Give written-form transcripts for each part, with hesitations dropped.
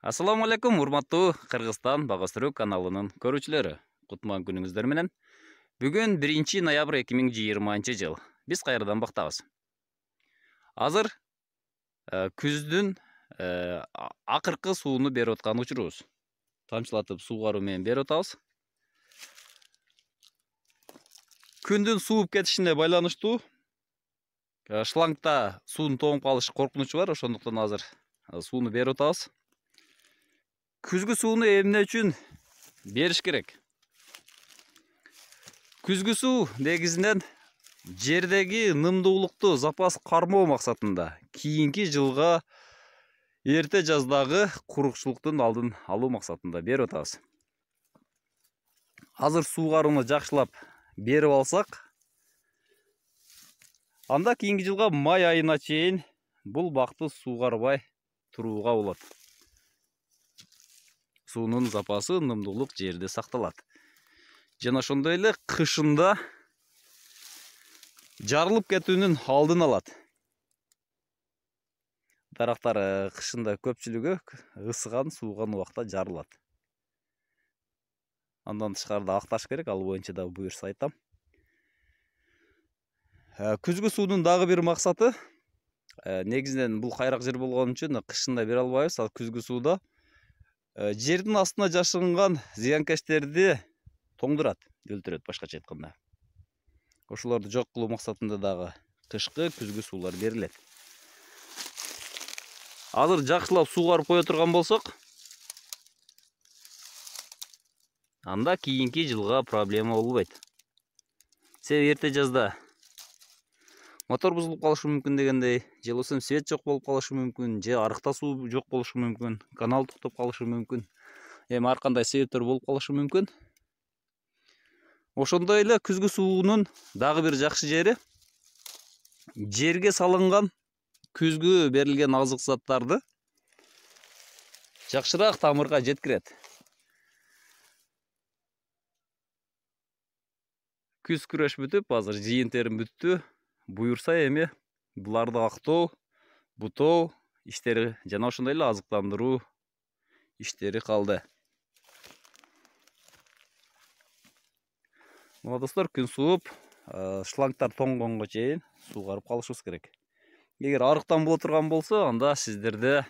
Ассаламу алейкум, урматтуу Кыргызстан Бага Өстүрүү каналынын көрүүчүлөрү. Кутман күнүңүздөр менен. Бүгүн 1 ноябрь 2020 жыл. Биз кайрадан бактабыз. Азыр күздүн акыркы сууну берип аткан учурубуз. Тамчылатып суугаруу менен берип атабыз. Күндүн сууп кетишине байланыштуу шлангда суунун тоңуп калыш коркунучу бар, ошондуктан азыр сууну берип атабыз. Күзгү сууну эмне үчүн бериш керек? Күзгү суу негизинен жердеги нымдуулукту запас кармоо максатында кийинки жылга эрте жаздагы курукчулуктун алдын алуу максатында берип атабыз. Азыр суугарууну жакшылап берип алсак, анда кийинки жылга май айына чейин бул бакты суугарбай турууга болот. Суунун запасы, нымдуулук жерде сакталат. Жана ошондой эле кышында жарылып кетүүнүн алдын алат. Дарактар кышында көпчүлүгү ысыган, сууган убакта жарылат. Андан тышкарыда акташ керек, ал боюнча да буюрса айтам. Күзгү суунун дагы бир максаты, негизинен бул кайрак жер болгон үчүн кышында бере албайбыз. Ал күзгү сууда жердин астына жашынган зыянкечтерди тоңдурат, өлтүрөт башкача айтканда. Ошолорду жок кылуу максатында дагы кышкы, күзгү суулар берилет. Азыр жакшылап суугарып кое турган болсок, анда кийинки жылга проблема болбойт. Себеби эрте жазда мотор бузулуп калышы мүмкүн дегендей, же болбосо свет жок болуп калышы мүмкүн, же арыкта суу жок болушу мүмкүн, канал токтоп калышы мүмкүн. Эми ар кандай себептер болуп калышы мүмкүн. Ошондой эле күзгү суунун дагы бир жакшы жери, жерге салынган күзгү берилген азык заттарды жакшыраак тамырга жеткирет. Күз күрөш бүтүп, азыр жыйын терим бүттү. Буюрса эми буларды актоо, бутоо иштери жана ошондой эле азыктандыруу иштери калды. Мына достор, күн сууп, шлангтар тоңгонго чейин суугарып калышыбыз керек. Эгер арыктан боло турган болсо, анда сиздерде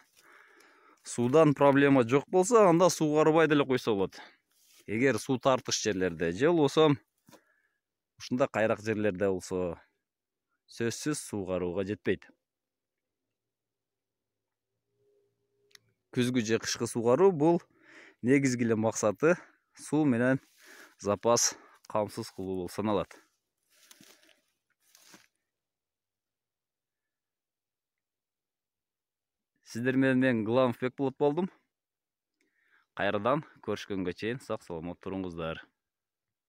суудан проблема жок болсо, анда суугарбай деле койсо болот. Эгер суу тартыш жерлерде, же болбосо ушундай кайрак жерлерде болсо, сөзсүз суугарууга жетпейт. Күзгү же кышкы суугаруу бул негизги эле максаты суу менен запас камсыз кылуу болуп саналат. Сиздер менен мен Гламфбек болот болдум. Кайрадан көрүшкөнгө чейин сак саламат туруңуздар.